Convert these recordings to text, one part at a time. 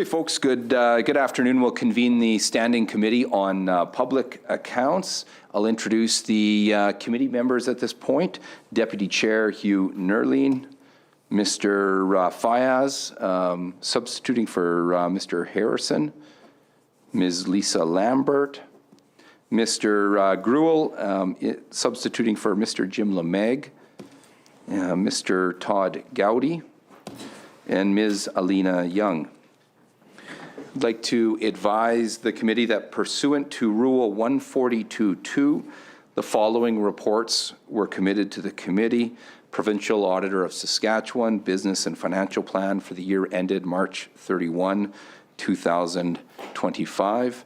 Okay, folks, good afternoon. We'll convene the Standing Committee on Public Accounts. I'll introduce the committee members at this point. Deputy Chair Hugh Nerline, Mr. Fayaz, substituting for Mr. Harrison, Ms. Lisa Lambert, Mr. Gruel, substituting for Mr. Jim Lemeg, Mr. Todd Gowdy, and Ms. Alina Young. I'd like to advise the committee that pursuant to Rule 142.2, the following reports were committed to the committee. Provincial Auditor of Saskatchewan, Business and Financial Plan for the year ended March 31, 2025.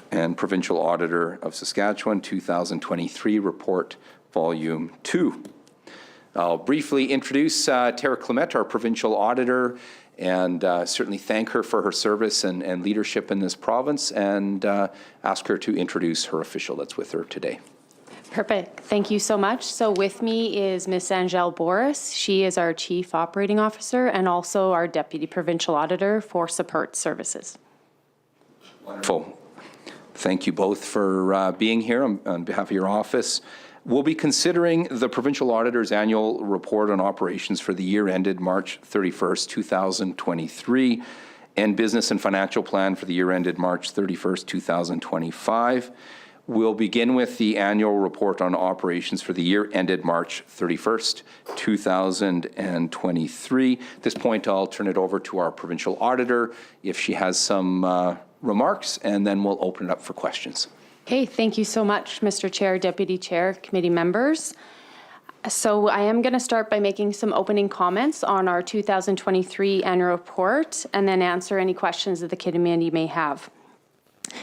And Provincial Auditor of Saskatchewan, 2023 Report, Volume 2. I'll briefly introduce Tara Clement, our Provincial Auditor, and certainly thank her for her service and leadership in this province, and ask her to introduce her official that's with her today. Perfect. Thank you so much. So with me is Ms. Angelle Boris. She is our Chief Operating Officer and also our Deputy Provincial Auditor for Support Services. Wonderful. Thank you both for being here on behalf of your office. We'll be considering the Provincial Auditor's Annual Report on Operations for the year ended March 31st, 2023, and Business and Financial Plan for the year ended March 31st, 2025. We'll begin with the Annual Report on Operations for the year ended March 31st, 2023. At this point, I'll turn it over to our Provincial Auditor if she has some remarks, and then we'll open it up for questions. Okay, thank you so much, Mr. Chair, Deputy Chair, committee members. So I am going to start by making some opening comments on our 2023 annual report and then answer any questions that the committee may have.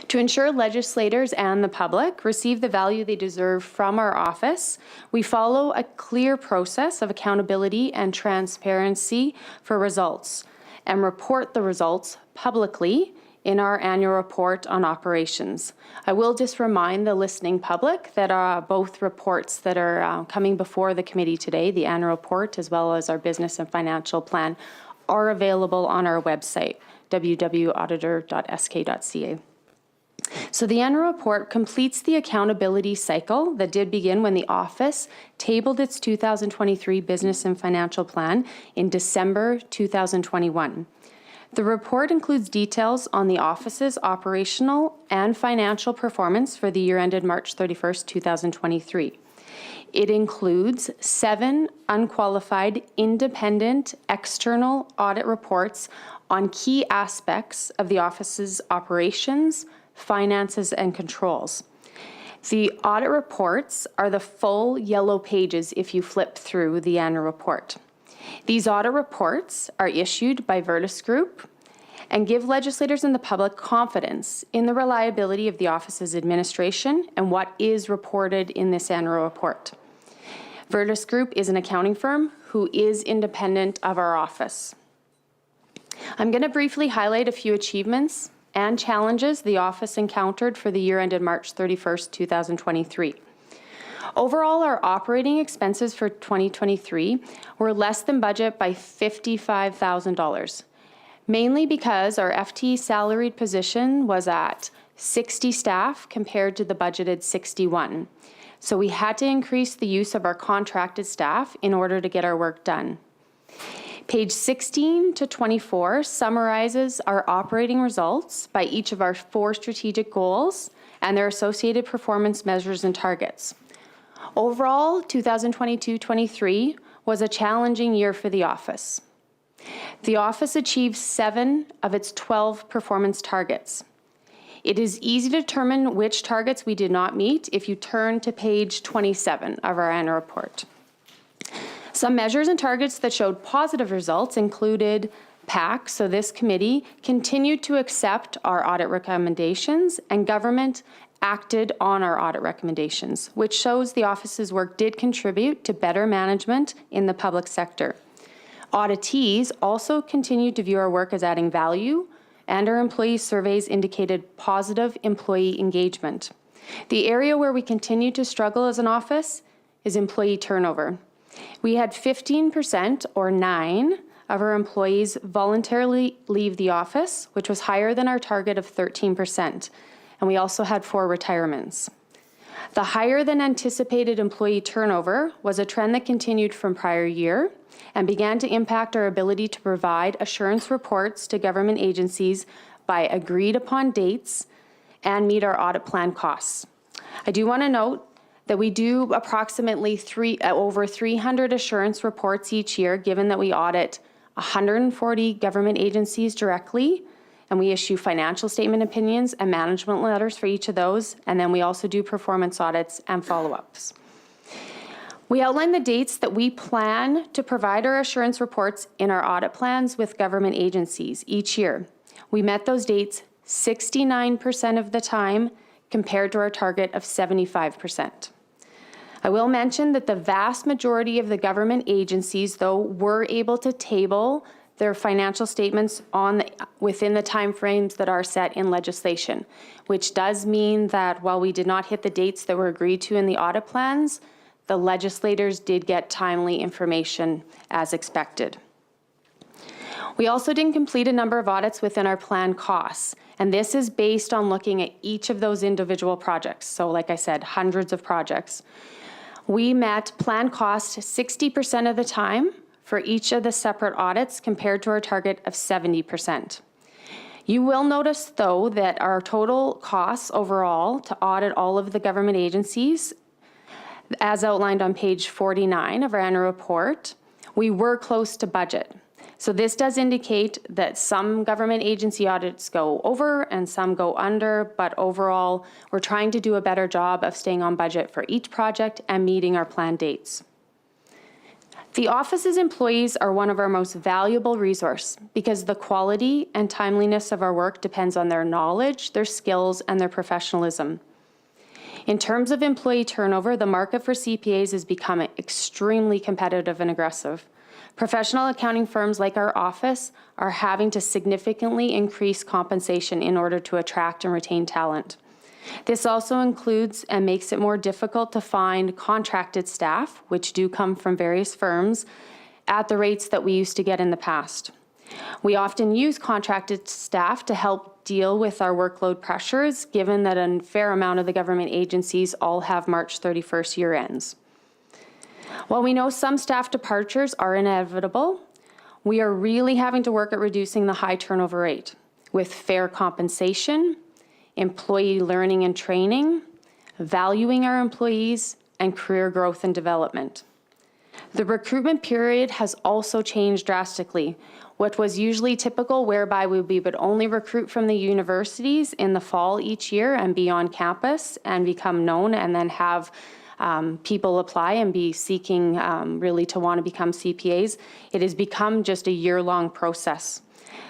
To ensure legislators and the public receive the value they deserve from our office, we follow a clear process of accountability and transparency for results and report the results publicly in our annual report on operations. I will just remind the listening public that both reports that are coming before the committee today, the annual report as well as our business and financial plan, are available on our website, www.auditor.sk.ca. So the annual report completes the accountability cycle that did begin when the office tabled its 2023 business and financial plan in December 2021. The report includes details on the office's operational and financial performance for the year ended March 31st, 2023. It includes 7 unqualified, independent, external audit reports on key aspects of the office's operations, finances, and controls. The audit reports are the full yellow pages if you flip through the annual report. These audit reports are issued by Virtus Group and give legislators and the public confidence in the reliability of the office's administration and what is reported in this annual report. Virtus Group is an accounting firm who is independent of our office. I'm going to briefly highlight a few achievements and challenges the office encountered for the year ended March 31st, 2023. Overall, our operating expenses for 2023 were less than budget by $55,000, mainly because our FTE salaried position was at 60 staff compared to the budgeted 61. So we had to increase the use of our contracted staff in order to get our work done. Page 16 to 24 summarizes our operating results by each of our 4 strategic goals and their associated performance measures and targets. Overall, 2022-23 was a challenging year for the office. The office achieved 7 of its 12 performance targets. It is easy to determine which targets we did not meet if you turn to page 27 of our annual report. Some measures and targets that showed positive results included PAC, so this committee continued to accept our audit recommendations, and government acted on our audit recommendations, which shows the office's work did contribute to better management in the public sector. Auditees also continued to view our work as adding value, and our employee surveys indicated positive employee engagement. The area where we continue to struggle as an office is employee turnover. We had 15% or 9 of our employees voluntarily leave the office, which was higher than our target of 13%. And we also had 4 retirements. The higher than anticipated employee turnover was a trend that continued from prior year and began to impact our ability to provide assurance reports to government agencies by agreed upon dates and meet our audit plan costs. I do want to note that we do approximately over 300 assurance reports each year, given that we audit 140 government agencies directly, and we issue financial statement opinions and management letters for each of those, and then we also do performance audits and follow-ups. We outline the dates that we plan to provide our assurance reports in our audit plans with government agencies each year. We met those dates 69% of the time compared to our target of 75%. I will mention that the vast majority of the government agencies, though, were able to table their financial statements within the timeframes that are set in legislation, which does mean that while we did not hit the dates that were agreed to in the audit plans, the legislators did get timely information as expected. We also didn't complete a number of audits within our planned costs, and this is based on looking at each of those individual projects. So like I said, hundreds of projects. We met planned costs 60% of the time for each of the separate audits compared to our target of 70%. You will notice, though, that our total costs overall to audit all of the government agencies, as outlined on page 49 of our annual report, we were close to budget. So this does indicate that some government agency audits go over and some go under, but overall, we're trying to do a better job of staying on budget for each project and meeting our planned dates. The office's employees are one of our most valuable resources because the quality and timeliness of our work depends on their knowledge, their skills, and their professionalism. In terms of employee turnover, the market for CPAs is becoming extremely competitive and aggressive. Professional accounting firms like our office are having to significantly increase compensation in order to attract and retain talent. This also includes and makes it more difficult to find contracted staff, which do come from various firms, at the rates that we used to get in the past. We often use contracted staff to help deal with our workload pressures, given that a fair amount of the government agencies all have March 31st year ends. While we know some staff departures are inevitable, we are really having to work at reducing the high turnover rate with fair compensation, employee learning and training, valuing our employees, and career growth and development. The recruitment period has also changed drastically. What was usually typical, whereby we would only recruit from the universities in the fall each year and be on campus and become known and then have people apply and be seeking really to want to become CPAs. It has become just a year-long process.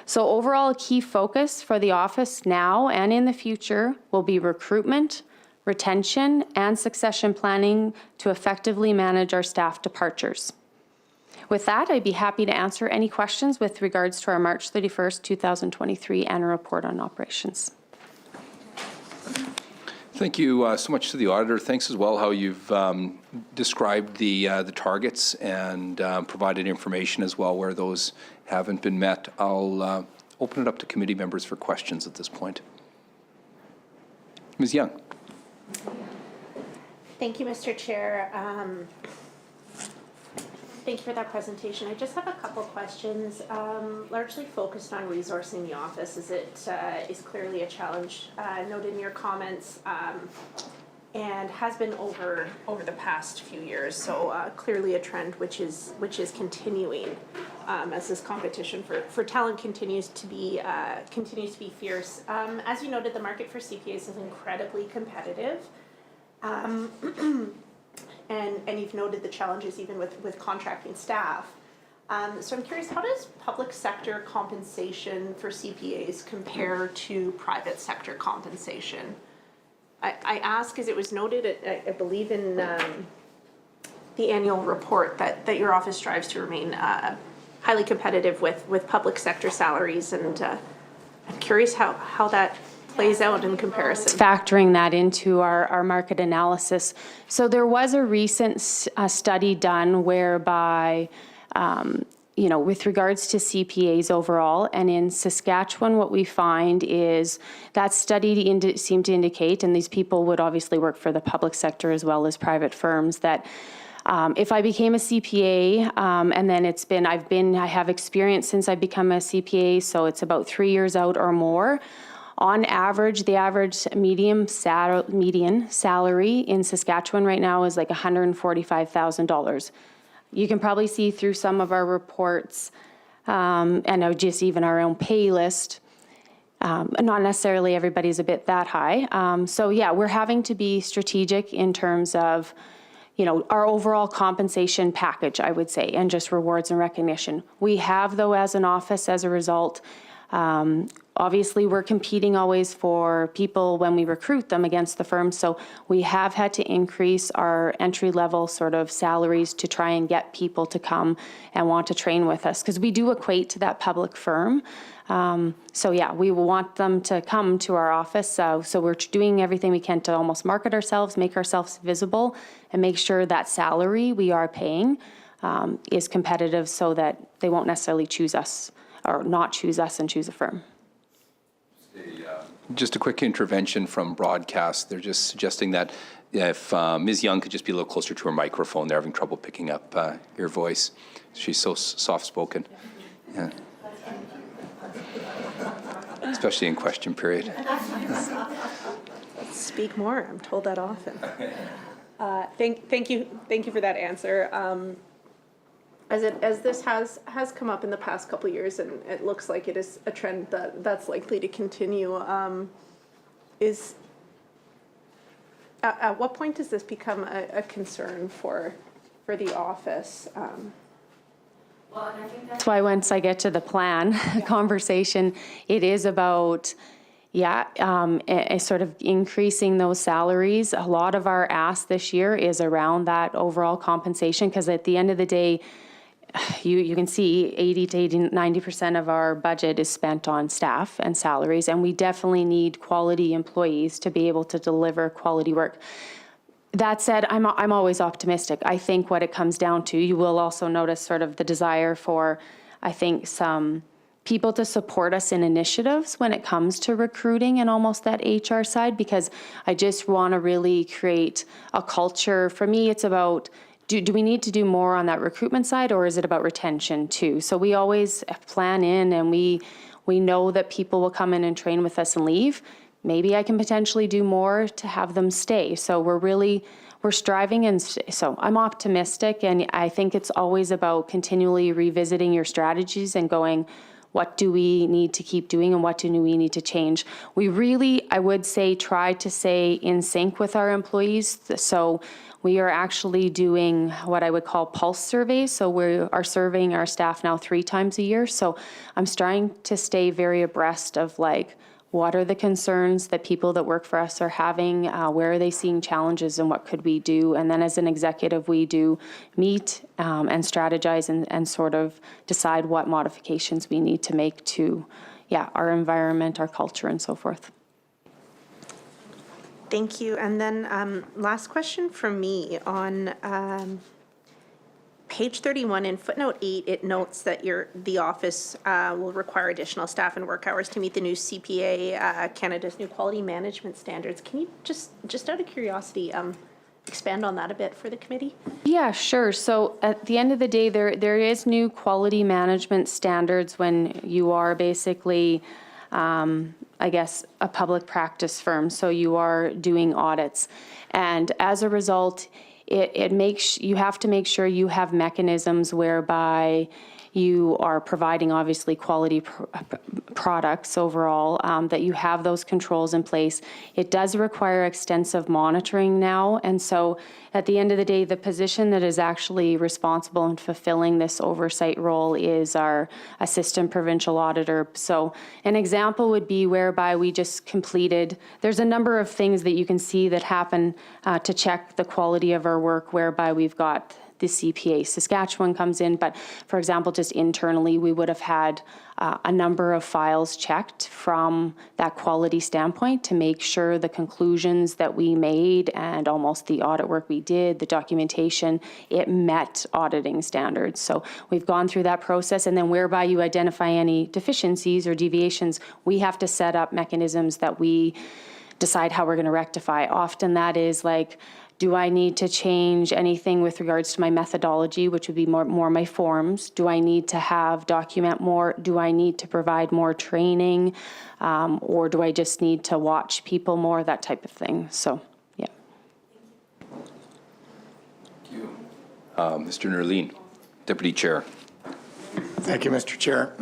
So overall, a key focus for the office now and in the future will be recruitment, retention, and succession planning to effectively manage our staff departures. With that, I'd be happy to answer any questions with regards to our March 31st, 2023 annual report on operations. Thank you so much to the auditor. Thanks as well how you've described the targets and provided information as well where those haven't been met. I'll open it up to committee members for questions at this point. Ms. Young. Thank you, Mr. Chair. Thank you for that presentation. I just have a couple questions, largely focused on resourcing the office, as it is clearly a challenge noted in your comments and has been over the past few years. So clearly a trend which is continuing as this competition for talent continues to be fierce. As you noted, the market for CPAs is incredibly competitive. And you've noted the challenges even with contracting staff. So I'm curious, how does public sector compensation for CPAs compare to private sector compensation? I ask as it was noted, I believe in the annual report that your office strives to remain highly competitive with public sector salaries, and I'm curious how that plays out in comparison. Factoring that into our market analysis. So there was a recent study done whereby with regards to CPAs overall, and in Saskatchewan, what we find is that study seemed to indicate, and these people would obviously work for the public sector as well as private firms, that if I became a CPA, and then I have experience since I become a CPA, so it's about 3 years out or more. On average, the average median salary in Saskatchewan right now is like $145,000. You can probably see through some of our reports, and just even our own pay list, not necessarily everybody's a bit that high. So yeah, we're having to be strategic in terms of, our overall compensation package, I would say, and just rewards and recognition. We have, though, as an office, as a result, obviously, we're competing always for people when we recruit them against the firms. So we have had to increase our entry-level sort of salaries to try and get people to come and want to train with us, because we do equate to that public firm. So yeah, we want them to come to our office. So we're doing everything we can to almost market ourselves, make ourselves visible, and make sure that salary we are paying is competitive so that they won't necessarily choose us or not choose us and choose a firm. Just a quick intervention from broadcast. They're just suggesting that if Ms. Young could just be a little closer to her microphone. They're having trouble picking up your voice. She's so soft-spoken. Yeah. Especially in question period. Speak more. I'm told that often. Thank you for that answer. As this has come up in the past couple of years, and it looks like it is a trend that's likely to continue, at what point does this become a concern for the office? Well, and I think that's why once I get to the plan conversation, it is about, sort of increasing those salaries. A lot of our ask this year is around that overall compensation, because at the end of the day, you can see 90% of our budget is spent on staff and salaries, and we definitely need quality employees to be able to deliver quality work. That said, I'm always optimistic. I think what it comes down to, you will also notice sort of the desire for, I think, some people to support us in initiatives when it comes to recruiting and almost that HR side, because I just want to really create a culture. For me, it's about, do we need to do more on that recruitment side, or is it about retention too? So we always plan in, and we know that people will come in and train with us and leave. Maybe I can potentially do more to have them stay. So we're striving, and so I'm optimistic, and I think it's always about continually revisiting your strategies and going, what do we need to keep doing and what do we need to change? We really, I would say, try to stay in sync with our employees. So we are actually doing what I would call pulse surveys. So we are surveying our staff now 3 times a year. So I'm trying to stay very abreast of what are the concerns that people that work for us are having? Where are they seeing challenges, and what could we do? And then as an executive, we do meet and strategize and sort of decide what modifications we need to make to, our environment, our culture, and so forth. Thank you. And then last question from me on page 31 in footnote 8, it notes that the office will require additional staff and work hours to meet the new CPA, Canada's new quality management standards. Can you just out of curiosity, expand on that a bit for the committee? Yeah, sure. So at the end of the day, there is new quality management standards when you are basically, I guess, a public practice firm. So you are doing audits. And as a result, you have to make sure you have mechanisms whereby you are providing obviously quality products overall, that you have those controls in place. It does require extensive monitoring now. And so at the end of the day, the position that is actually responsible in fulfilling this oversight role is our assistant provincial auditor. So an example would be whereby we just completed, there's a number of things that you can see that happen to check the quality of our work, whereby we've got the CPA Saskatchewan comes in. But for example, just internally, we would have had a number of files checked from that quality standpoint to make sure the conclusions that we made and almost the audit work we did, the documentation, it met auditing standards. So we've gone through that process, and then whereby you identify any deficiencies or deviations, we have to set up mechanisms that we decide how we're going to rectify. Often that is like, do I need to change anything with regards to my methodology, which would be more my forms? Do I need to document more? Do I need to provide more training? Or do I just need to watch people more? That type of thing. So, yeah. Thank you. Mr. Nerleen, Deputy Chair. Thank you, Mr. Chair.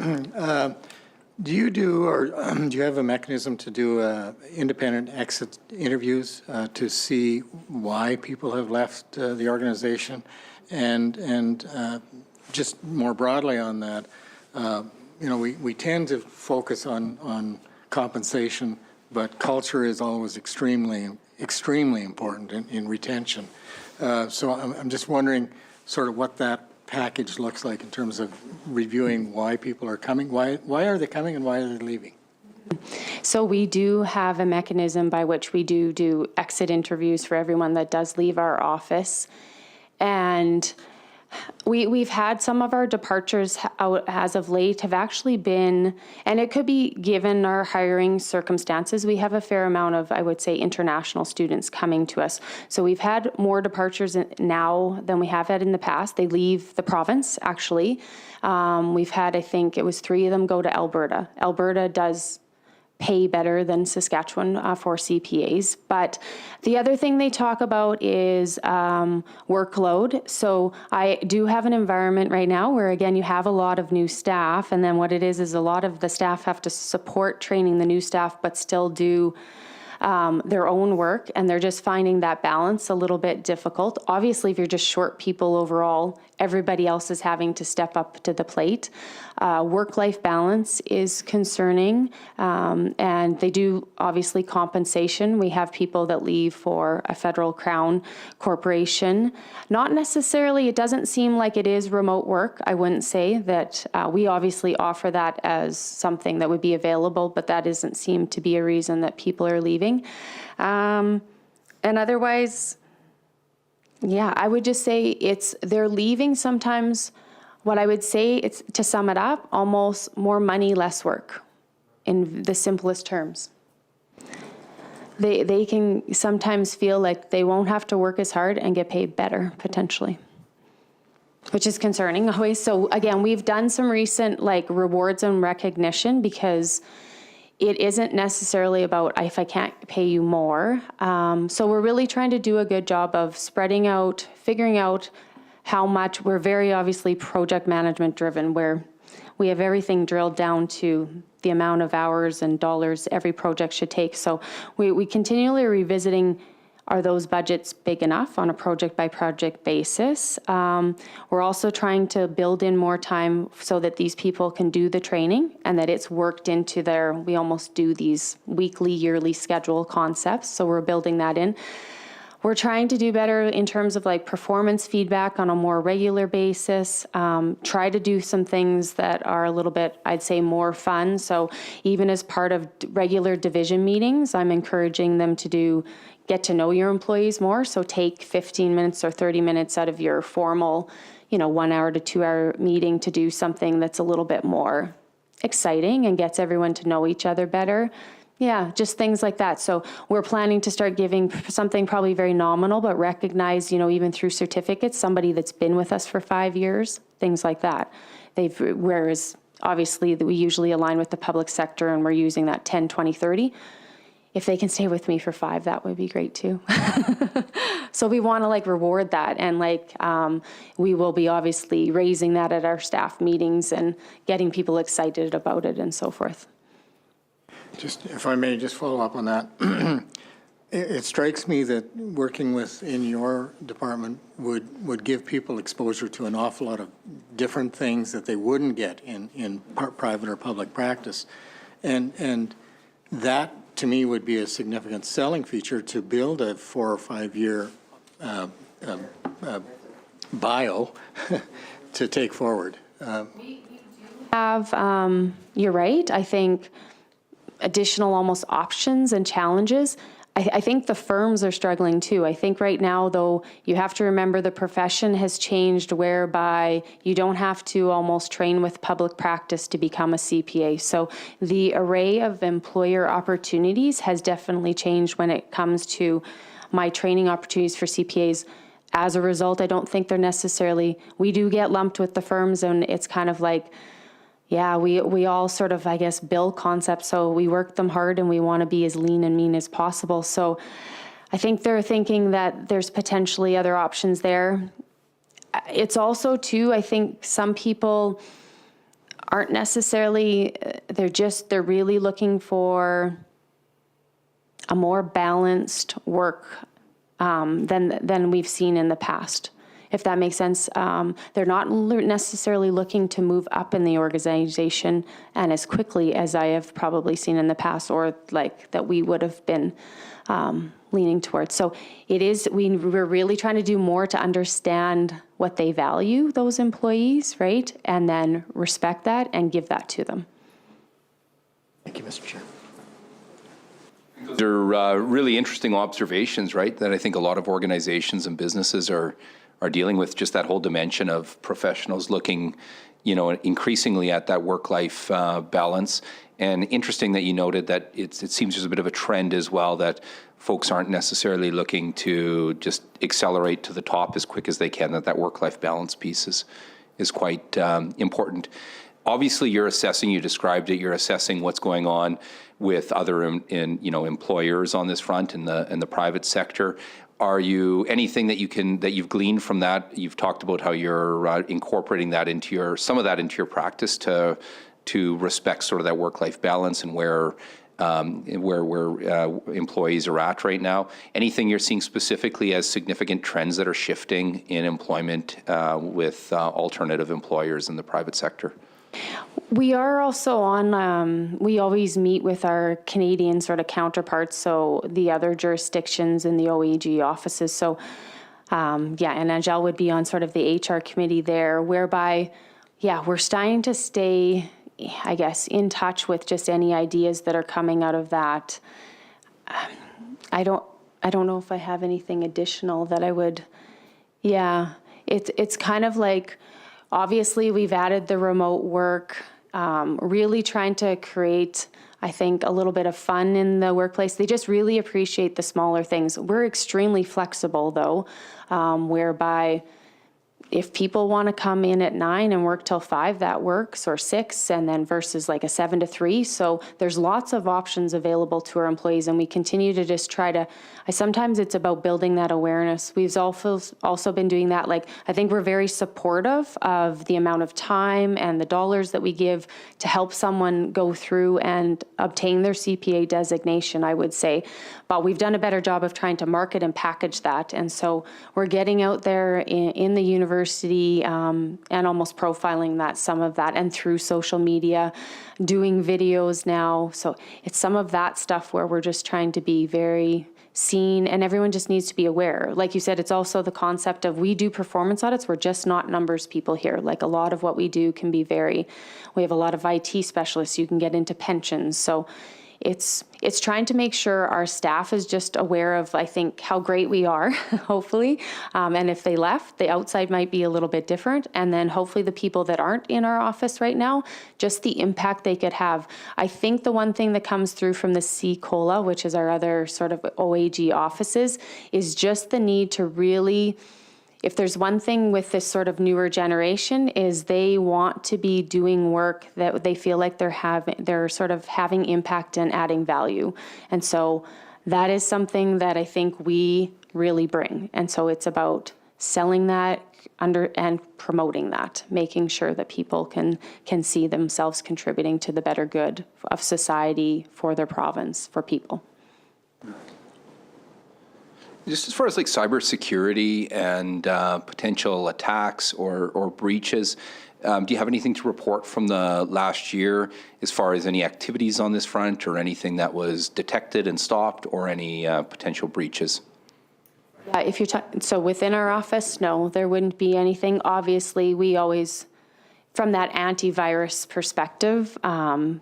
Do you have a mechanism to do independent exit interviews to see why people have left the organization? And just more broadly on that, we tend to focus on compensation, but culture is always extremely important in retention. So I'm just wondering sort of what that package looks like in terms of reviewing why people are coming. Why are they coming and why are they leaving? So we do have a mechanism by which we do exit interviews for everyone that does leave our office. And we've had some of our departures out as of late have actually been, and it could be given our hiring circumstances, we have a fair amount of, I would say, international students coming to us. So we've had more departures now than we have had in the past. They leave the province, actually. We've had, I think it was 3 of them go to Alberta. Alberta does pay better than Saskatchewan for CPAs. But the other thing they talk about is workload. So I do have an environment right now where, again, you have a lot of new staff. And then what it is a lot of the staff have to support training the new staff, but still do their own work. And they're just finding that balance a little bit difficult. Obviously, if you're just short people overall, everybody else is having to step up to the plate. Work-life balance is concerning, and they do obviously compensation. We have people that leave for a federal crown corporation. Not necessarily, it doesn't seem like it is remote work. I wouldn't say that we obviously offer that as something that would be available, but that doesn't seem to be a reason that people are leaving. And otherwise, yeah, I would just say they're leaving sometimes. What I would say, it's to sum it up, almost more money, less work, in the simplest terms. They can sometimes feel like they won't have to work as hard and get paid better, potentially, which is concerning always. So again, we've done some recent rewards and recognition because it isn't necessarily about if I can't pay you more. So we're really trying to do a good job of spreading out, figuring out how much. We're very obviously project management driven, where we have everything drilled down to the amount of hours and dollars every project should take. So we continually are revisiting, are those budgets big enough on a project by project basis? We're also trying to build in more time so that these people can do the training and that it's worked into we almost do these weekly, yearly schedule concepts. So we're building that in. We're trying to do better in terms of performance feedback on a more regular basis. Try to do some things that are a little bit, I'd say, more fun. So even as part of regular division meetings, I'm encouraging them to get to know your employees more. So take 15 minutes or 30 minutes out of your formal, 1 hour to 2 hour meeting to do something that's a little bit more exciting and gets everyone to know each other better. Yeah, just things like that. So we're planning to start giving something probably very nominal, but recognize, even through certificates, somebody that's been with us for 5 years, things like that. Whereas obviously we usually align with the public sector and we're using that 10, 20, 30. If they can stay with me for 5, that would be great too. So we want to reward that. And we will be obviously raising that at our staff meetings and getting people excited about it and so forth. Just, if I may just follow up on that, it strikes me that working in your department would give people exposure to an awful lot of different things that they wouldn't get in private or public practice. And that, to me, would be a significant selling feature to build a 4 or 5 year bio to take forward. You're right. I think additional almost options and challenges. I think the firms are struggling too. I think right now, though, you have to remember the profession has changed whereby you don't have to almost train with public practice to become a CPA. So the array of employer opportunities has definitely changed when it comes to my training opportunities for CPAs. As a result, I don't think they're necessarily, we do get lumped with the firms, and it's kind of like, yeah, we all sort of, I guess, build concepts, so we work them hard and we want to be as lean and mean as possible. So I think they're thinking that there's potentially other options there. It's also, too, I think some people aren't necessarily, they're really looking for a more balanced work than we've seen in the past, if that makes sense. They're not necessarily looking to move up in the organization and as quickly as I have probably seen in the past, or like that we would have been leaning towards. So it is, we're really trying to do more to understand what they value, those employees, right? And then respect that and give that to them. Thank you, Mr. Chair. They're really interesting observations, right? That I think a lot of organizations and businesses are dealing with, just that whole dimension of professionals looking, increasingly at that work-life balance. And interesting that you noted that it seems there's a bit of a trend as well, that folks aren't necessarily looking to just accelerate to the top as quick as they can, that work-life balance piece is quite important. Obviously, you're assessing, you described it, you're assessing what's going on with other employers on this front in the private sector. Are you, anything that you've gleaned from that? You've talked about how you're incorporating that into some of that into your practice to respect sort of that work-life balance and where employees are at right now. Anything you're seeing specifically as significant trends that are shifting in employment with alternative employers in the private sector? We are also on, we always meet with our Canadian sort of counterparts, so the other jurisdictions in the OAG offices. So, and Angel would be on sort of the HR committee there, whereby, we're starting to stay, I guess, in touch with just any ideas that are coming out of that. I don't know if I have anything additional that I would, it's kind of like, obviously, we've added the remote work, really trying to create, I think, a little bit of fun in the workplace. They just really appreciate the smaller things. We're extremely flexible, though, whereby if people want to come in at 9 and work till 5, that works, or 6, and then versus like a 7 to 3. So there's lots of options available to our employees, and we continue to just try to, sometimes it's about building that awareness. We've also been doing that. Like, I think we're very supportive of the amount of time and the dollars that we give to help someone go through and obtain their CPA designation, I would say. But we've done a better job of trying to market and package that. And so we're getting out there in the university and almost profiling that, some of that, and through social media, doing videos now. So it's some of that stuff where we're just trying to be very seen, and everyone just needs to be aware. Like you said, it's also the concept of, we do performance audits. We're just not numbers people here. Like, a lot of what we do can be we have a lot of IT specialists. You can get into pensions. So it's trying to make sure our staff is just aware of, I think, how great we are, hopefully. And if they left, the outside might be a little bit different. And then hopefully the people that aren't in our office right now, just the impact they could have. I think the one thing that comes through from the CCOLA, which is our other sort of OAG offices, is just the need to really, if there's one thing with this sort of newer generation, is they want to be doing work that they feel like they're sort of having impact and adding value. And so that is something that I think we really bring. And so it's about selling that and promoting that, making sure that people can see themselves contributing to the better good of society, for their province, for people. Just as far as like cybersecurity and potential attacks or breaches, do you have anything to report from the last year as far as any activities on this front, or anything that was detected and stopped, or any potential breaches? If you're so within our office, no, there wouldn't be anything. Obviously, we always, from that antivirus perspective,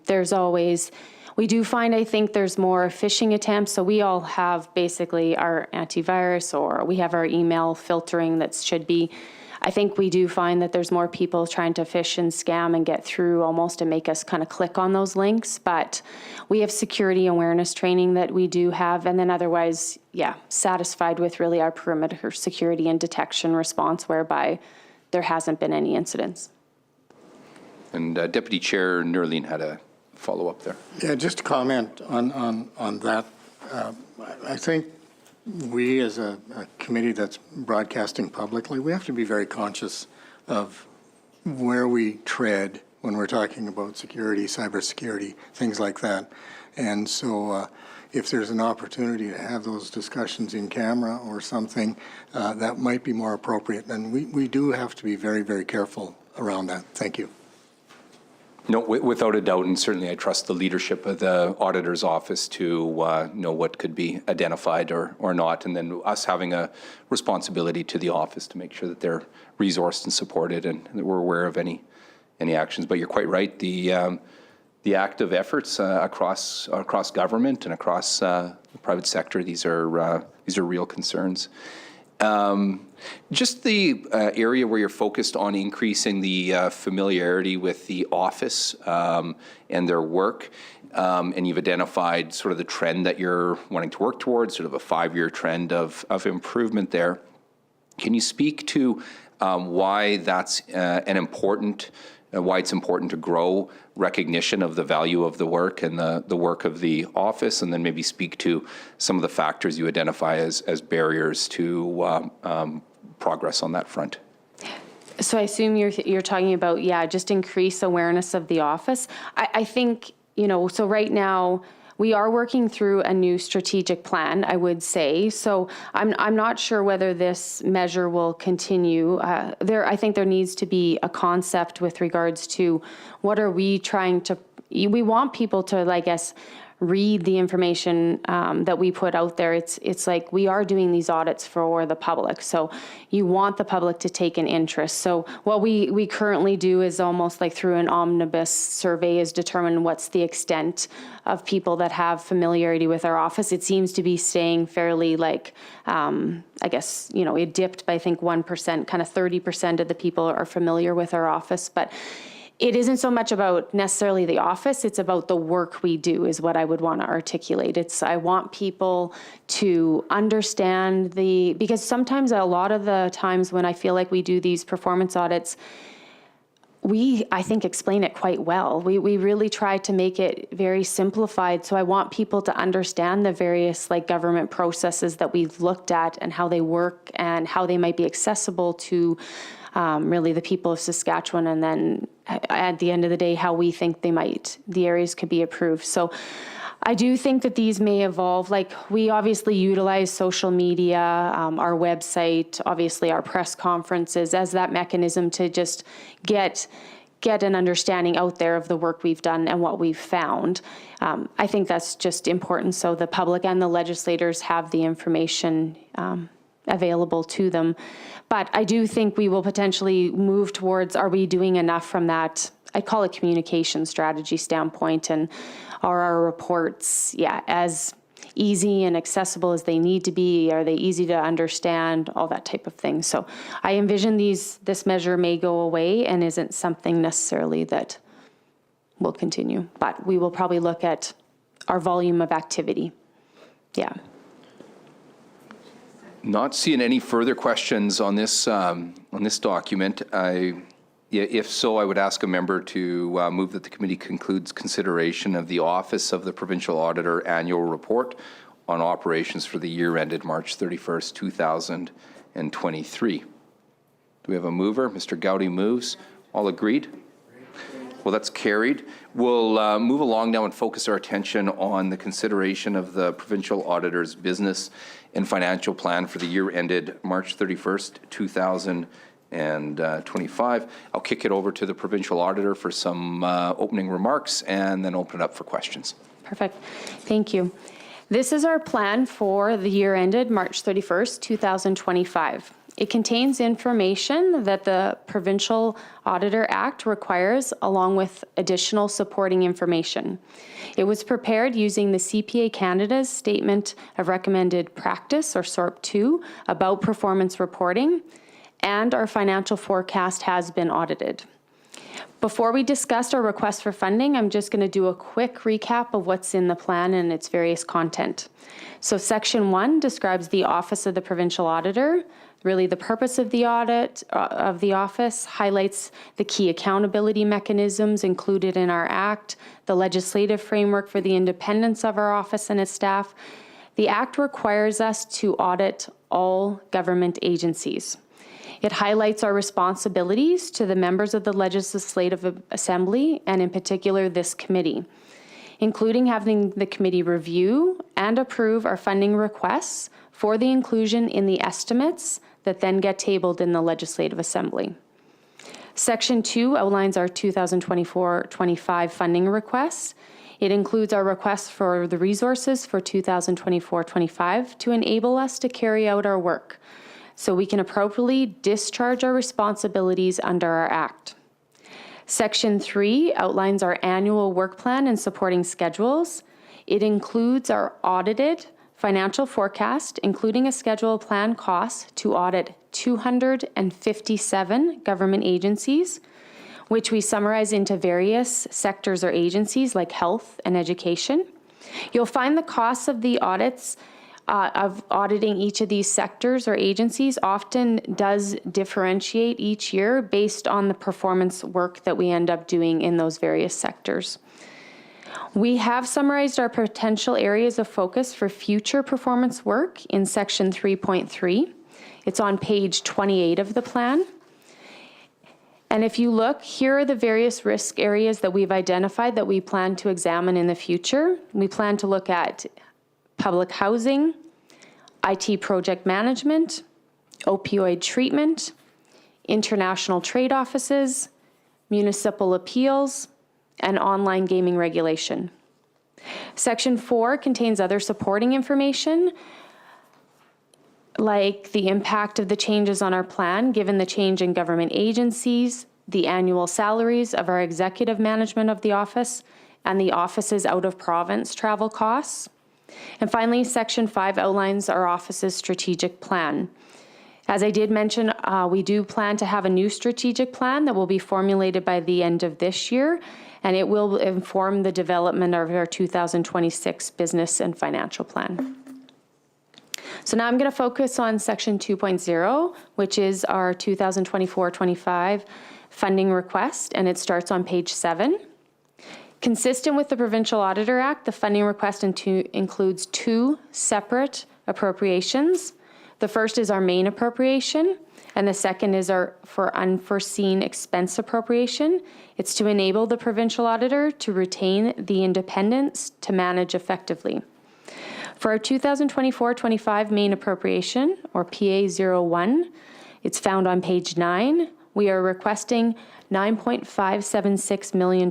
there's always, we do find, I think there's more phishing attempts. So we all have basically our antivirus, or we have our email filtering that should be, I think we do find that there's more people trying to phish and scam and get through almost and make us kind of click on those links. But we have security awareness training that we do have. And then otherwise, yeah, satisfied with really our perimeter security and detection response, whereby there hasn't been any incidents. And Deputy Chair Nerleen had a follow-up there. Yeah, just to comment on that. I think we, as a committee that's broadcasting publicly, we have to be very conscious of where we tread when we're talking about security, cybersecurity, things like that. And so if there's an opportunity to have those discussions in camera or something, that might be more appropriate. And we do have to be very, very careful around that. Thank you. No, without a doubt, and certainly I trust the leadership of the auditor's office to know what could be identified or not, and then us having a responsibility to the office to make sure that they're resourced and supported and that we're aware of any actions. But you're quite right, the active efforts across government and across the private sector, these are real concerns. Just the area where you're focused on increasing the familiarity with the office and their work, and you've identified sort of the trend that you're wanting to work towards, sort of a 5-year trend of improvement there. Can you speak to why that's why it's important to grow recognition of the value of the work and the work of the office, and then maybe speak to some of the factors you identify as barriers to progress on that front? So I assume you're talking about, yeah, just increase awareness of the office. I think, so right now, we are working through a new strategic plan, I would say. So I'm not sure whether this measure will continue. I think there needs to be a concept with regards to what are we trying to, we want people to, I guess, read the information that we put out there. It's like we are doing these audits for the public. So you want the public to take an interest. So what we currently do is almost like through an omnibus survey is determine what's the extent of people that have familiarity with our office. It seems to be staying fairly I guess, it dipped by I think 1%, kind of 30% of the people are familiar with our office. But it isn't so much about necessarily the office, it's about the work we do is what I would want to articulate. I want people to understand because sometimes a lot of the times when I feel like we do these performance audits, I think, explain it quite well. We really try to make it very simplified. So I want people to understand the various government processes that we've looked at and how they work and how they might be accessible to really the people of Saskatchewan, and then at the end of the day, how we think the areas could be approved. So I do think that these may evolve. We obviously utilize social media, our website, obviously our press conferences as that mechanism to just get an understanding out there of the work we've done and what we've found. I think that's just important so the public and the legislators have the information available to them. But I do think we will potentially move towards, are we doing enough from that, I call it communication strategy standpoint, and are our reports, as easy and accessible as they need to be? Are they easy to understand? All that type of thing. So I envision this measure may go away and isn't something necessarily that will continue. But we will probably look at our volume of activity. Yeah. Not seeing any further questions on this document. If so, I would ask a member to move that the committee concludes consideration of the Office of the Provincial Auditor Annual Report on operations for the year ended March 31st, 2023. Do we have a mover? Mr. Gowdy moves. All agreed? Well, that's carried. We'll move along now and focus our attention on the consideration of the Provincial Auditor's business and financial plan for the year ended March 31st, 2025. I'll kick it over to the Provincial Auditor for some opening remarks and then open it up for questions. Perfect. Thank you. This is our plan for the year ended March 31st, 2025. It contains information that the Provincial Auditor Act requires, along with additional supporting information. It was prepared using the CPA Canada's Statement of Recommended Practice, or SORP 2, about performance reporting, and our financial forecast has been audited. Before we discuss our request for funding, I'm just going to do a quick recap of what's in the plan and its various content. So Section 1 describes the Office of the Provincial Auditor. Really, the purpose of the audit of the office highlights the key accountability mechanisms included in our Act, the legislative framework for the independence of our office and its staff. The Act requires us to audit all government agencies. It highlights our responsibilities to the members of the Legislative Assembly, and in particular this committee, including having the committee review and approve our funding requests for the inclusion in the estimates that then get tabled in the Legislative Assembly. Section 2 outlines our 2024-25 funding requests. It includes our requests for the resources for 2024-25 to enable us to carry out our work so we can appropriately discharge our responsibilities under our Act. Section 3 outlines our annual work plan and supporting schedules. It includes our audited financial forecast, including a schedule of planned costs to audit 257 government agencies, which we summarize into various sectors or agencies like health and education. You'll find the costs of the audits of auditing each of these sectors or agencies often does differentiate each year based on the performance work that we end up doing in those various sectors. We have summarized our potential areas of focus for future performance work in Section 3.3. It's on page 28 of the plan. And if you look, here are the various risk areas that we've identified that we plan to examine in the future. We plan to look at public housing, IT project management, opioid treatment, international trade offices, municipal appeals, and online gaming regulation. Section 4 contains other supporting information, like the impact of the changes on our plan given the change in government agencies, the annual salaries of our executive management of the office, and the office's out-of-province travel costs. And finally, Section 5 outlines our office's strategic plan. As I did mention, we do plan to have a new strategic plan that will be formulated by the end of this year, and it will inform the development of our 2026 business and financial plan. So now I'm going to focus on Section 2.0, which is our 2024-25 funding request, and it starts on page 7. Consistent with the Provincial Auditor Act, the funding request includes 2 separate appropriations. The first is our main appropriation, and the second is our for unforeseen expense appropriation. It's to enable the provincial auditor to retain the independence to manage effectively. For our 2024-25 main appropriation, or PA01, it's found on page 9. We are requesting $9.576 million,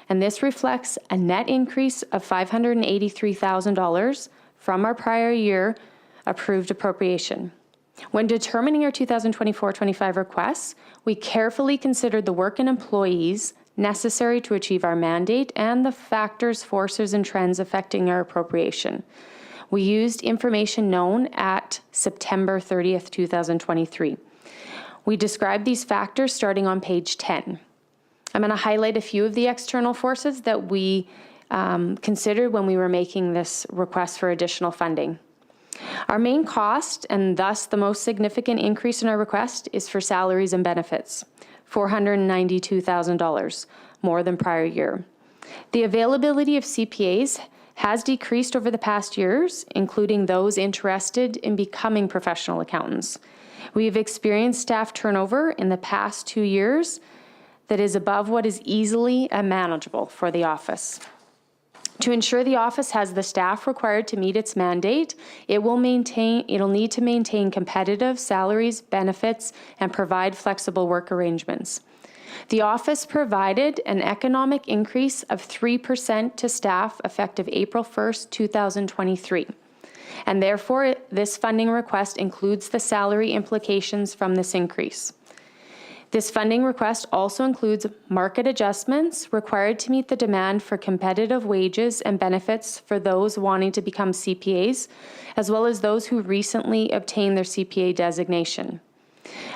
and this reflects a net increase of $583,000 from our prior year approved appropriation. When determining our 2024-25 requests, we carefully considered the work and employees necessary to achieve our mandate and the factors, forces, and trends affecting our appropriation. We used information known at September 30th, 2023. We described these factors starting on page 10. I'm going to highlight a few of the external forces that we considered when we were making this request for additional funding. Our main cost, and thus the most significant increase in our request, is for salaries and benefits, $492,000, more than prior year. The availability of CPAs has decreased over the past years, including those interested in becoming professional accountants. We have experienced staff turnover in the past 2 years that is above what is easily manageable for the office. To ensure the office has the staff required to meet its mandate, it'll need to maintain competitive salaries, benefits, and provide flexible work arrangements. The office provided an economic increase of 3% to staff effective April 1st, 2023. And therefore, this funding request includes the salary implications from this increase. This funding request also includes market adjustments required to meet the demand for competitive wages and benefits for those wanting to become CPAs, as well as those who recently obtained their CPA designation.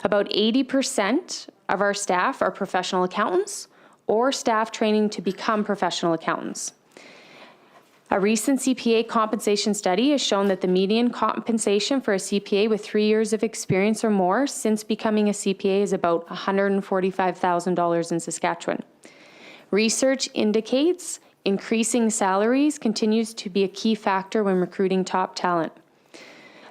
About 80% of our staff are professional accountants or staff training to become professional accountants. A recent CPA compensation study has shown that the median compensation for a CPA with 3 years of experience or more since becoming a CPA is about $145,000 in Saskatchewan. Research indicates increasing salaries continues to be a key factor when recruiting top talent.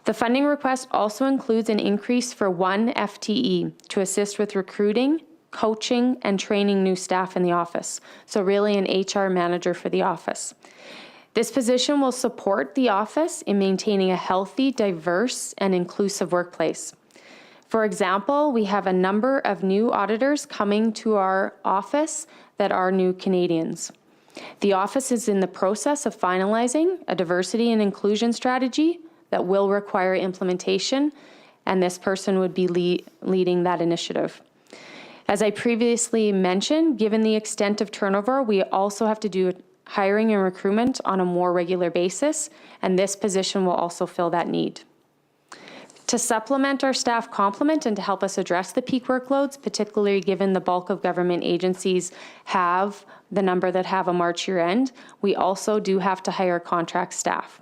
The funding request also includes an increase for 1 FTE to assist with recruiting, coaching, and training new staff in the office. So really an HR manager for the office. This position will support the office in maintaining a healthy, diverse, and inclusive workplace. For example, we have a number of new auditors coming to our office that are new Canadians. The office is in the process of finalizing a diversity and inclusion strategy that will require implementation, and this person would be leading that initiative. As I previously mentioned, given the extent of turnover, we also have to do hiring and recruitment on a more regular basis, and this position will also fill that need. To supplement our staff complement and to help us address the peak workloads, particularly given the bulk of government agencies have the number that have a March year end, we also do have to hire contract staff.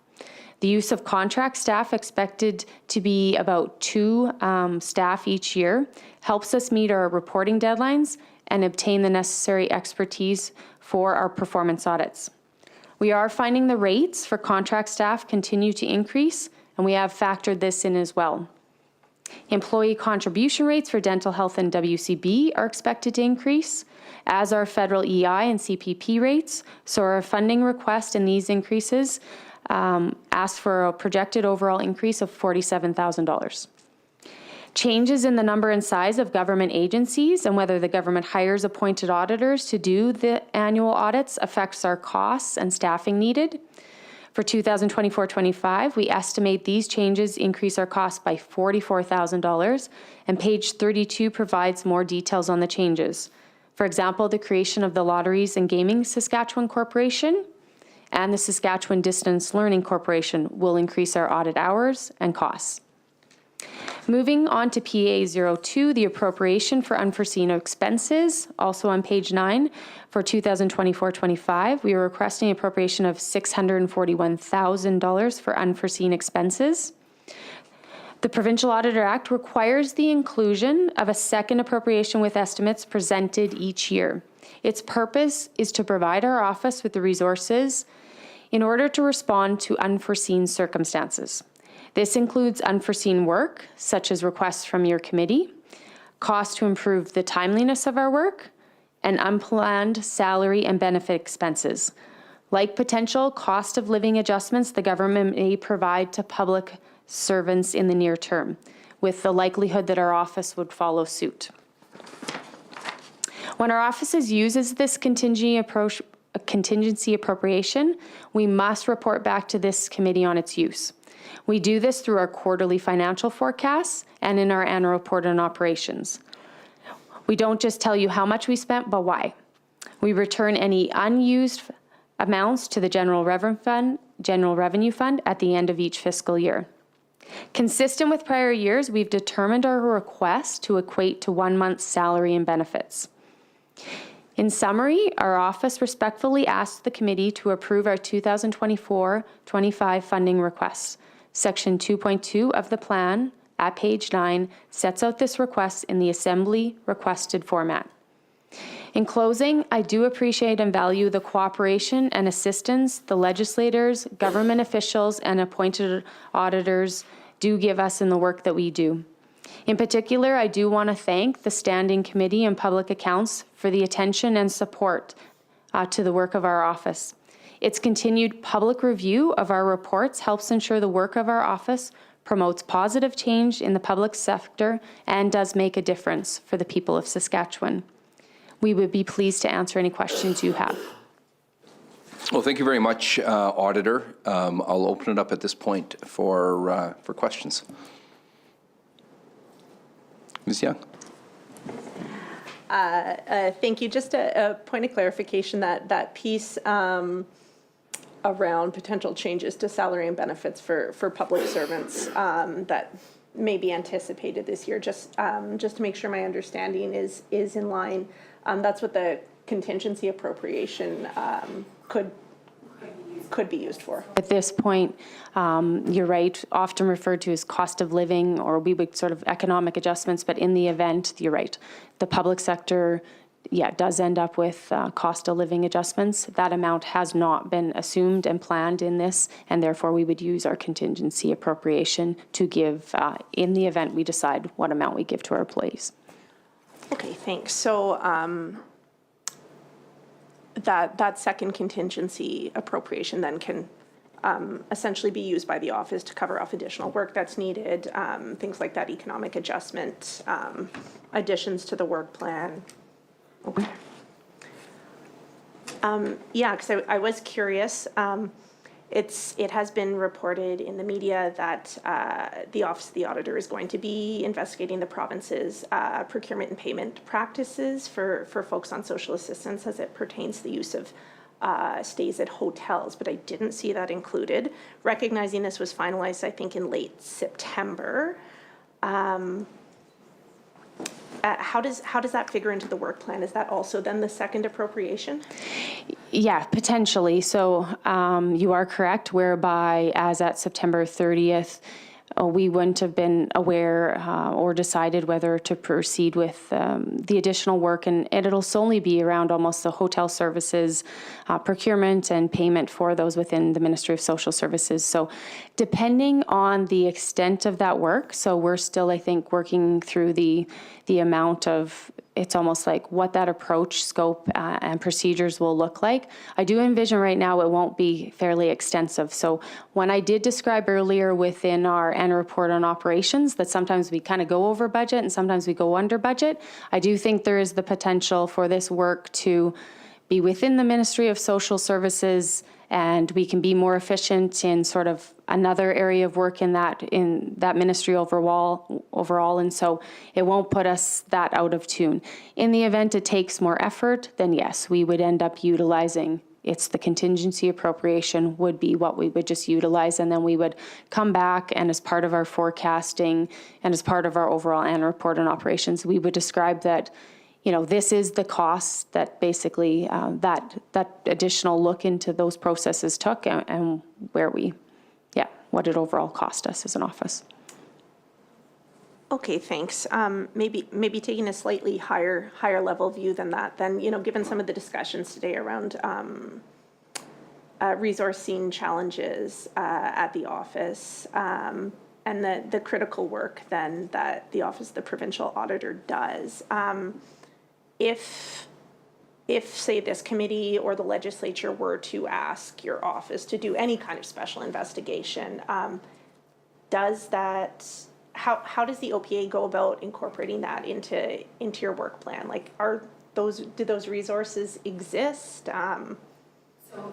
The use of contract staff, expected to be about 2 staff each year, helps us meet our reporting deadlines and obtain the necessary expertise for our performance audits. We are finding the rates for contract staff continue to increase, and we have factored this in as well. Employee contribution rates for dental health and WCB are expected to increase, as are federal EI and CPP rates. So our funding request in these increases asks for a projected overall increase of $47,000. Changes in the number and size of government agencies and whether the government hires appointed auditors to do the annual audits affects our costs and staffing needed. For 2024-25, we estimate these changes increase our costs by $44,000, and page 32 provides more details on the changes. For example, the creation of the Lotteries and Gaming Saskatchewan Corporation and the Saskatchewan Distance Learning Corporation will increase our audit hours and costs. Moving on to PA02, the appropriation for unforeseen expenses, also on page 9, for 2024-25, we are requesting appropriation of $641,000 for unforeseen expenses. The Provincial Auditor Act requires the inclusion of a second appropriation with estimates presented each year. Its purpose is to provide our office with the resources in order to respond to unforeseen circumstances. This includes unforeseen work, such as requests from your committee, costs to improve the timeliness of our work, and unplanned salary and benefit expenses, like potential cost of living adjustments the government may provide to public servants in the near term, with the likelihood that our office would follow suit. When our offices uses this contingency appropriation, we must report back to this committee on its use. We do this through our quarterly financial forecasts and in our annual report on operations. We don't just tell you how much we spent, but why. We return any unused amounts to the General Revenue Fund at the end of each fiscal year. Consistent with prior years, we've determined our request to equate to 1 month's salary and benefits. In summary, our office respectfully asks the committee to approve our 2024-25 funding requests. Section 2.2 of the plan at page 9 sets out this request in the Assembly requested format. In closing, I do appreciate and value the cooperation and assistance the legislators, government officials, and appointed auditors do give us in the work that we do. In particular, I do want to thank the Standing Committee on Public Accounts for the attention and support to the work of our office. Its continued public review of our reports helps ensure the work of our office promotes positive change in the public sector and does make a difference for the people of Saskatchewan. we would be pleased to answer any questions you have. Well, thank you very much, Auditor. I'll open it up at this point for questions. Ms. Young. Thank you. Just a point of clarification, that piece around potential changes to salary and benefits for public servants that may be anticipated this year, just to make sure my understanding is in line. That's what the contingency appropriation could be used for. At this point, you're right, often referred to as cost of living, or we would sort of economic adjustments, but in the event, you're right, the public sector, does end up with cost of living adjustments. That amount has not been assumed and planned in this, and therefore we would use our contingency appropriation to give, in the event we decide what amount we give to our employees. Okay, thanks. So that second contingency appropriation then can essentially be used by the office to cover off additional work that's needed, things like that economic adjustment, additions to the work plan. Okay. Because I was curious. It has been reported in the media that the Office of the Auditor is going to be investigating the province's procurement and payment practices for folks on social assistance as it pertains to the use of stays at hotels, but I didn't see that included. Recognizing this was finalized, I think, in late September. How does that figure into the work plan? Is that also then the second appropriation? Yeah, potentially. So you are correct, whereby as at September 30th, we wouldn't have been aware or decided whether to proceed with the additional work, and it'll solely be around almost the hotel services, procurement and payment for those within the Ministry of Social Services. So depending on the extent of that work, so we're still, I think, working through the amount of, it's almost like what that approach, scope, and procedures will look like. I do envision right now it won't be fairly extensive. So when I did describe earlier within our annual report on operations that sometimes we kind of go over budget and sometimes we go under budget, I do think there is the potential for this work to be within the Ministry of Social Services, and we can be more efficient in sort of another area of work in that ministry overall, and so it won't put us that out of tune. In the event it takes more effort, then yes, we would end up utilizing, it's the contingency appropriation would be what we would just utilize, and then we would come back, and as part of our forecasting and as part of our overall annual report on operations, we would describe that, you know, this is the cost that basically that additional look into those processes took, and where what it overall cost us as an office. Okay, thanks. Maybe taking a slightly higher level view than that, then, you know, given some of the discussions today around resourcing challenges at the office, and the critical work then that the Office of the Provincial Auditor does, if say this committee or the legislature were to ask your office to do any kind of special investigation, does that, how does the OPA go about incorporating that into your work plan? Like, do those resources exist?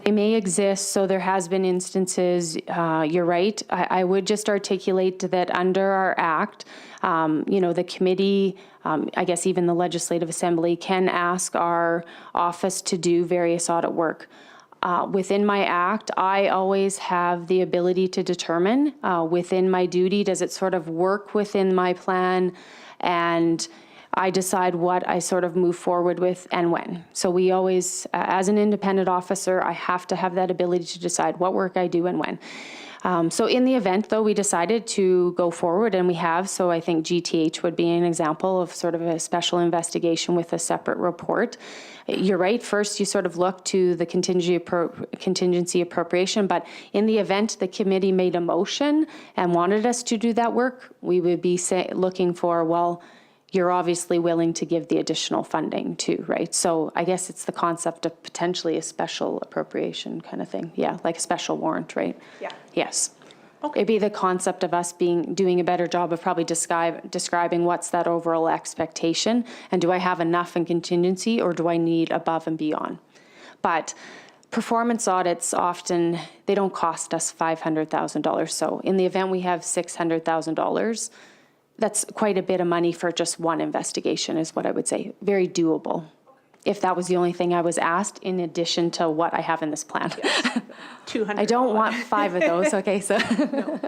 They may exist, so there has been instances, you're right. I would just articulate that under our act, you know, the committee, I guess even the Legislative Assembly can ask our office to do various audit work. Within my act, I always have the ability to determine within my duty, does it sort of work within my plan, and I decide what I sort of move forward with and when. So we always, as an independent officer, I have to have that ability to decide what work I do and when. So in the event, though, we decided to go forward, and we have, so I think GTH would be an example of sort of a special investigation with a separate report. You're right, first you sort of look to the contingency appropriation, but in the event the committee made a motion and wanted us to do that work, we would be looking for, well, you're obviously willing to give the additional funding too, right? So I guess it's the concept of potentially a special appropriation kind of thing. Yeah, like a special warrant, right? Yeah. Yes. It'd be the concept of us doing a better job of probably describing what's that overall expectation, and do I have enough in contingency, or do I need above and beyond? But performance audits often, they don't cost us $500,000. So in the event we have $600,000, that's quite a bit of money for just one investigation, is what I would say. Very doable. If that was the only thing I was asked, in addition to what I have in this plan. Yes. 200. I don't want 5 of those, okay, so. No.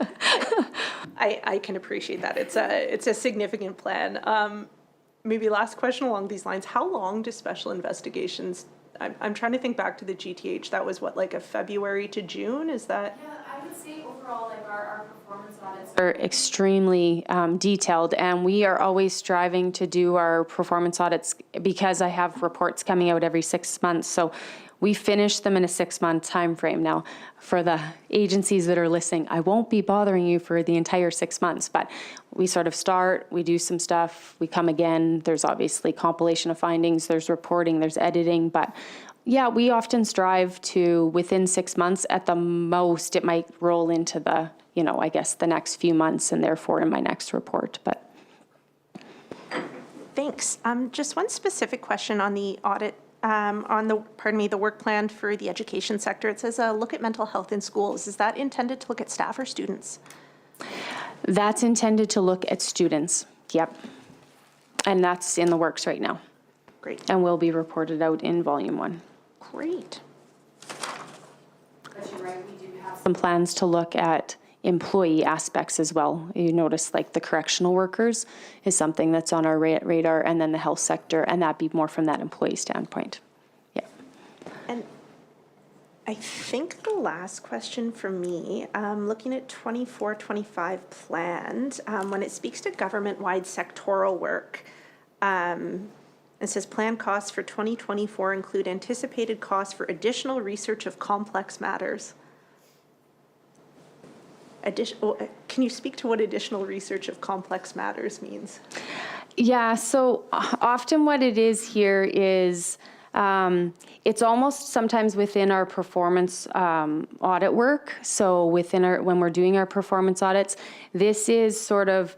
I can appreciate that. It's a significant plan. Maybe last question along these lines. How long do special investigations, I'm trying to think back to the GTH, that was what, like a February to June, is that? Yeah, I would say overall, like our performance audits are extremely detailed, and we are always striving to do our performance audits because I have reports coming out every 6 months. So we finish them in a 6-month time frame. Now, for the agencies that are listening, I won't be bothering you for the entire 6 months, but we sort of start, we do some stuff, we come again. There's obviously compilation of findings, there's reporting, there's editing, but yeah, we often strive to, within 6 months, at the most, it might roll into the, I guess the next few months, and therefore in my next report, but. Thanks. Just one specific question on the audit, the work plan for the education sector. It says, look at mental health in schools. Is that intended to look at staff or students? That's intended to look at students, yep. And that's in the works right now. Great. And will be reported out in volume 1. Great. But you're right, we do have some plans to look at employee aspects as well. You notice like the correctional workers is something that's on our radar, and then the health sector, and that'd be more from that employee standpoint. Yeah. And I think the last question for me, looking at 24-25 planned, when it speaks to government-wide sectoral work, it says planned costs for 2024 include anticipated costs for additional research of complex matters. Can you speak to what additional research of complex matters means? Yeah, so often what it is here is it's almost sometimes within our performance audit work. So when we're doing our performance audits, this is sort of,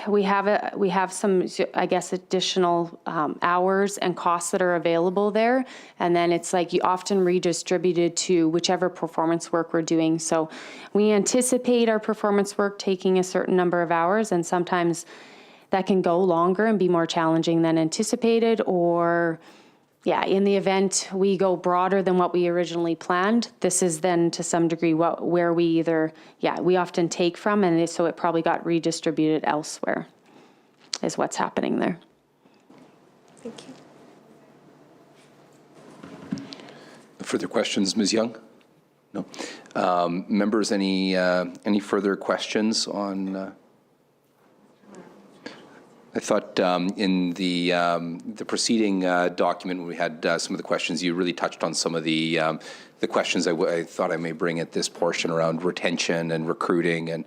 we have some, I guess, additional hours and costs that are available there. And then it's like you often redistributed to whichever performance work we're doing. So we anticipate our performance work taking a certain number of hours, and sometimes that can go longer and be more challenging than anticipated, or yeah, in the event we go broader than what we originally planned, this is then to some degree where we either, we often take from, and so it probably got redistributed elsewhere, is what's happening there. Thank you. Further questions, Ms. Young? No. Members, any further questions on? I thought in the preceding document, when we had some of the questions, you really touched on some of the questions I thought I may bring at this portion around retention and recruiting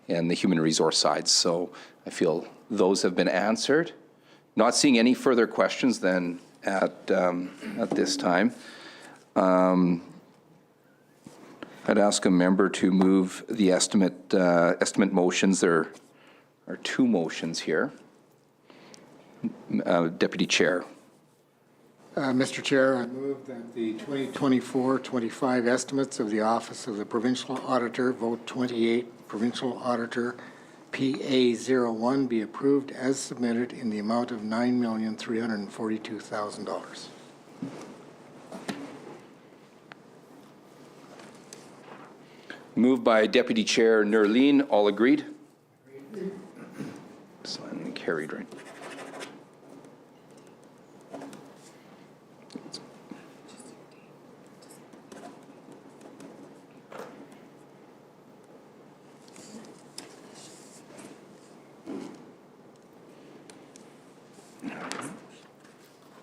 and the human resource side. So I feel those have been answered. Not seeing any further questions then at this time. I'd ask a member to move the estimate motions. There are 2 motions here. Deputy Chair. Mr. Chair, I move that the 2024-25 estimates of the Office of the Provincial Auditor, Vote 28, Provincial Auditor PA01 be approved as submitted in the amount of $9,342,000. Moved by Deputy Chair Nerleen. All agreed? Silently carried, right?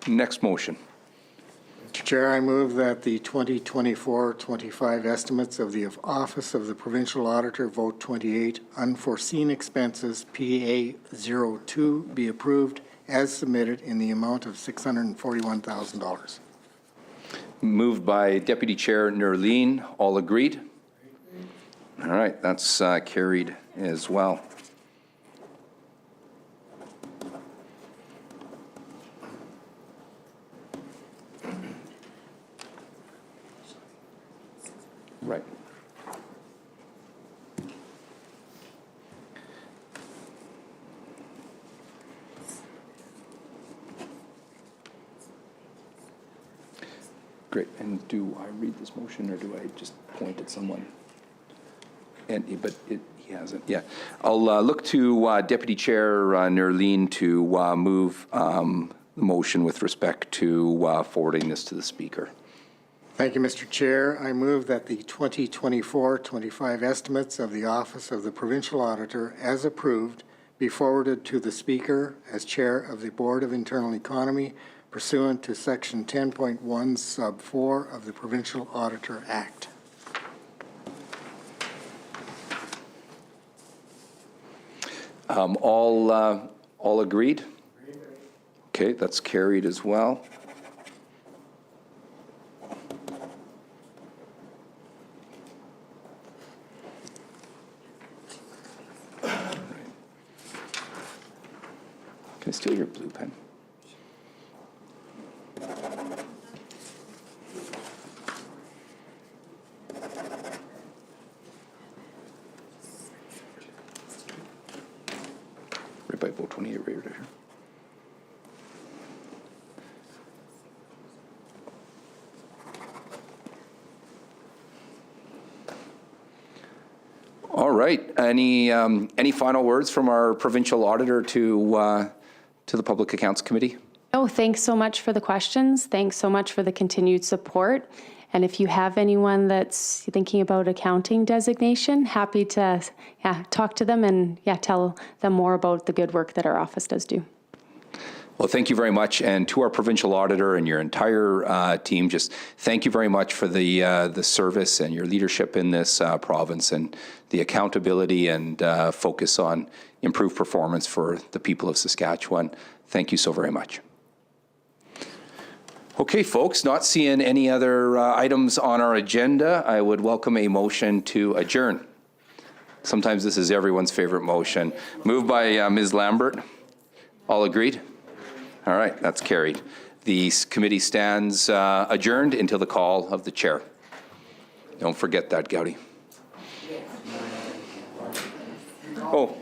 Next motion. Mr. Chair, I move that the 2024-25 estimates of the Office of the Provincial Auditor, Vote 28, unforeseen expenses, PA02, be approved as submitted in the amount of $641,000. Moved by Deputy Chair Nerleen. All agreed? All right, that's carried as well. Right. Great, and do I read this motion, or do I just point at someone? But he hasn't, yeah. I'll look to Deputy Chair Nerline to move the motion with respect to forwarding this to the Speaker. Thank you, Mr. Chair. I move that the 2024-25 estimates of the Office of the Provincial Auditor, as approved, be forwarded to the Speaker as Chair of the Board of Internal Economy pursuant to Section 10.1 Sub 4 of the Provincial Auditor Act. All agreed? Okay, that's carried as well. Can I steal your blue pen? Right by vote 28 right here. All right. Any final words from our provincial auditor to the Public Accounts Committee? Oh, thanks so much for the questions. Thanks so much for the continued support. And if you have anyone that's thinking about accounting designation, happy to talk to them and tell them more about the good work that our office does do. Well, thank you very much. And to our provincial auditor and your entire team, just thank you very much for the service and your leadership in this province, and the accountability and focus on improved performance for the people of Saskatchewan. Thank you so very much. Okay, folks, not seeing any other items on our agenda, I would welcome a motion to adjourn. Sometimes this is everyone's favorite motion. Moved by Ms. Lambert. All agreed? All right, that's carried. The committee stands adjourned until the call of the chair. Don't forget that, Gowdy. Oh.